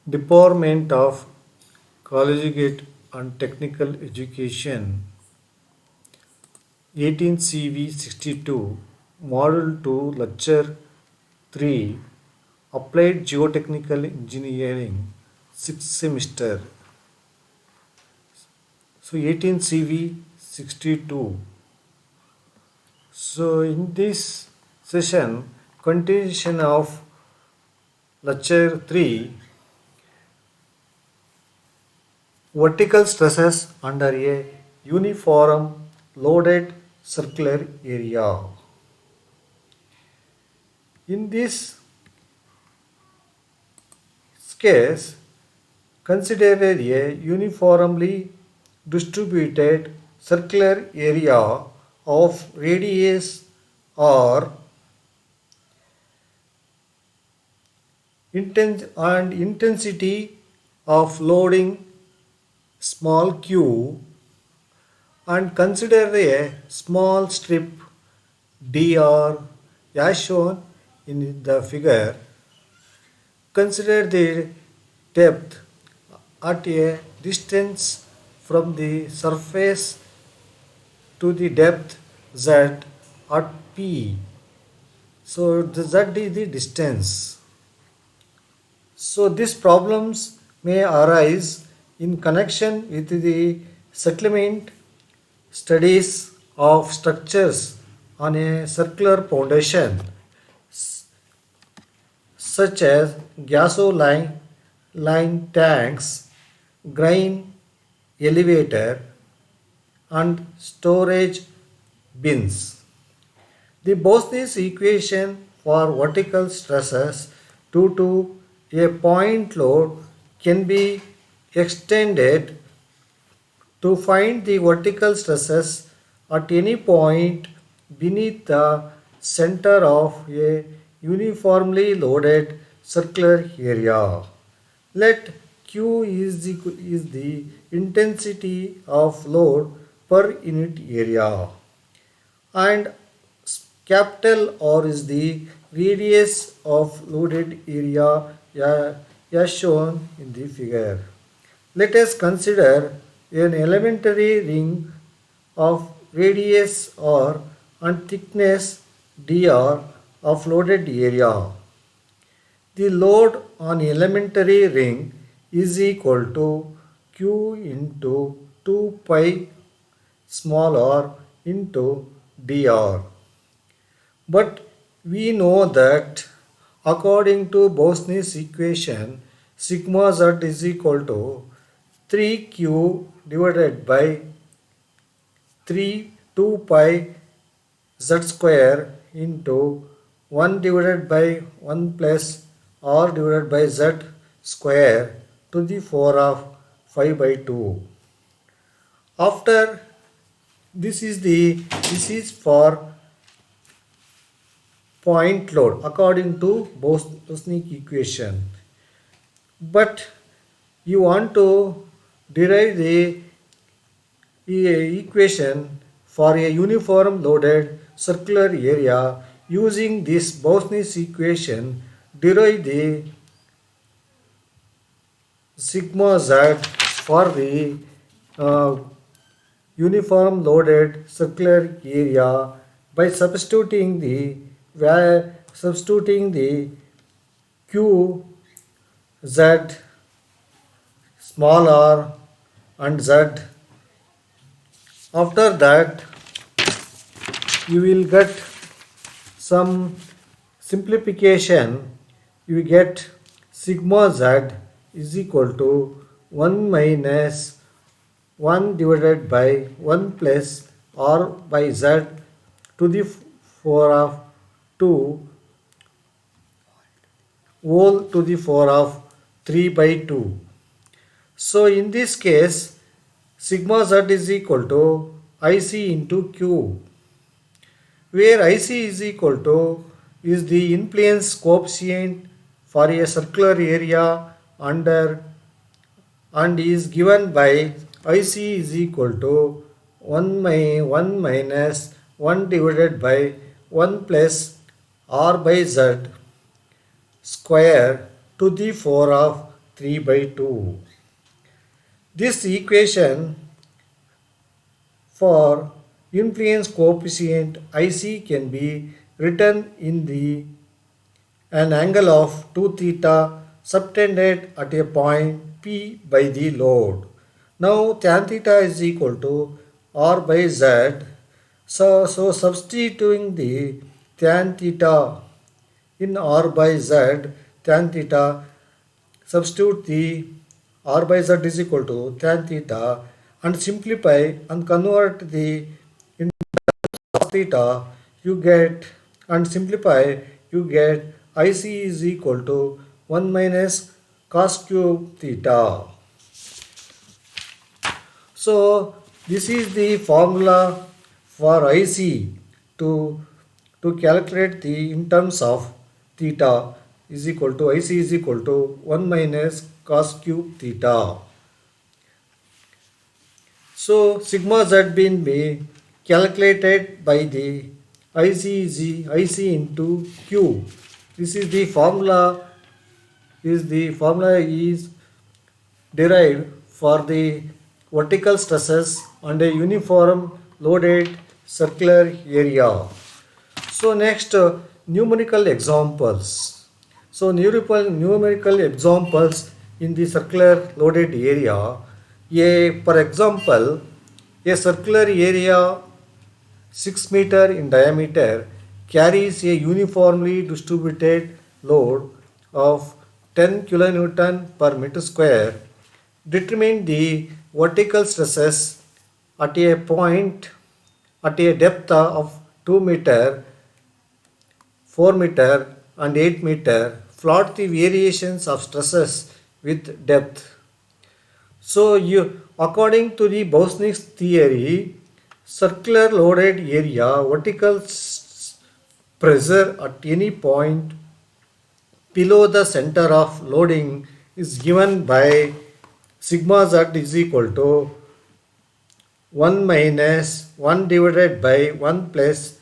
Department of Collegiate and Technical Education 18 CV 62 Model 2 Lecture 3 Applied Geotechnical Engineering 6th semester. So 18 CV 62. So in this session, continuation of lecture 3, vertical stresses under a uniform loaded circular area. In this case, consider a uniformly distributed circular area of radius r and intensity of loading small q, and consider a small strip dr as shown in the figure. Consider the depth at a distance from the surface to the depth z at p. So the z is the distance. So these problems may arise in connection with the settlement studies of structures on a circular foundation, such as gasoline line tanks, grain elevator, and storage bins. The Bosni's equation for vertical stresses due to a point load can be extended to find the vertical stresses at any point beneath the center of a uniformly loaded circular area. Let Q is the intensity of load per unit area, and capital R is the radius of loaded area as shown in the figure. Let us consider an elementary ring of radius r and thickness dr of loaded area. The load on elementary ring is equal to q into 2 pi small r into dr. But we know that according to Bosni's equation, sigma z is equal to 3q divided by 3 2 pi z square into 1 divided by 1 plus r divided by z square to the 4 of 5 by 2. After this is for point load according to Bosnic equation. But you want to derive the equation for a uniform loaded circular area using this Bosnic equation. Derive the sigma z for the uh, uniform loaded circular area by substituting the q, z, small r and z. After that you will get some simplification. You get sigma z is equal to 1 minus 1 divided by 1 plus r by z to the 4 of 2 whole to the 4 of 3 by 2. So in this case, sigma z is equal to Ic into q, where Ic is equal to is the influence coefficient for a circular area under, and is given by Ic is equal to 1 minus 1 divided by 1 plus r by z square to the 4 of 3 by 2. This equation for influence coefficient IC can be written in the an angle of 2 theta subtended at a point P by the load. Now tan theta is equal to R by Z. So substituting the tan theta in R by Z, tan theta, substitute the R by Z is equal to tan theta and simplify and convert the into cos theta, you get, and simplify, you get IC is equal to 1 minus cos cube theta. So this is the formula for IC to calculate the in terms of theta is equal to IC is equal to 1 minus cos cube theta. So sigma z being be calculated by the IC into Q. This is the formula is derived for the vertical stresses on a uniform loaded circular area. So next numerical examples. So numerical examples in the circular loaded area. For example, a circular area 6 meter in diameter carries a uniformly distributed load of 10 kilonewton per meter square. Determine the vertical stresses at a point at a depth of 2 meter, 4 meter and 8 meter. Plot the variations of stresses with depth. So according to the Boussinesq theory, circular loaded area vertical pressure at any point below the center of loading is given by sigma z is equal to 1 minus 1 divided by 1 plus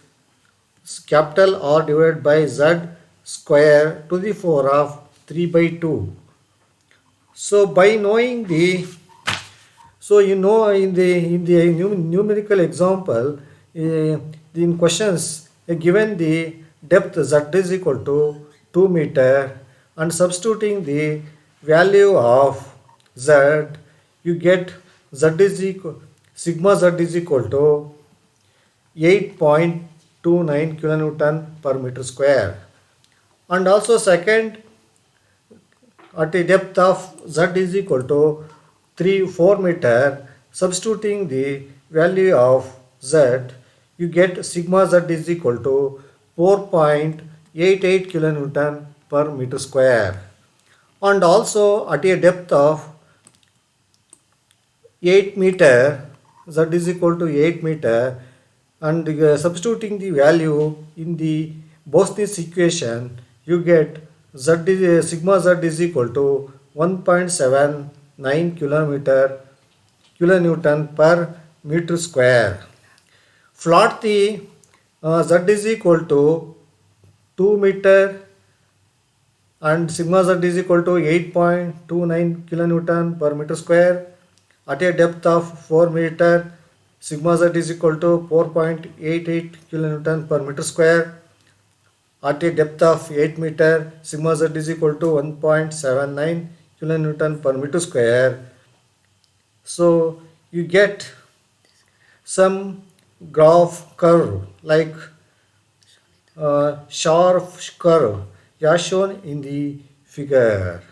capital R divided by Z square to the power of 3 by 2. So by knowing the, so you know in the numerical example, in questions given the depth Z is equal to 2 meter and substituting the value of Z, you get Z is equal, sigma Z is equal to 8.29 kilonewton per meter square. And also second, at a depth of Z is equal to 4 meter, substituting the value of Z, you get sigma Z is equal to 4.88 kilonewton per meter square. And also at a depth of 8 meter, Z is equal to 8 meter, and substituting the value in the Boussinesq equation, you get sigma Z is equal to 1.79 kilonewton per meter square. Plot the Z is equal to 2 meter and sigma Z is equal to 8.29 kilonewton per meter square. At a depth of 4 meter, sigma Z is equal to 4.88 kilonewton per meter square. At a depth of 8 meter, sigma Z is equal to 1.79 kilonewton per meter square. So you get some graph curve like sharp curve as shown in the figure.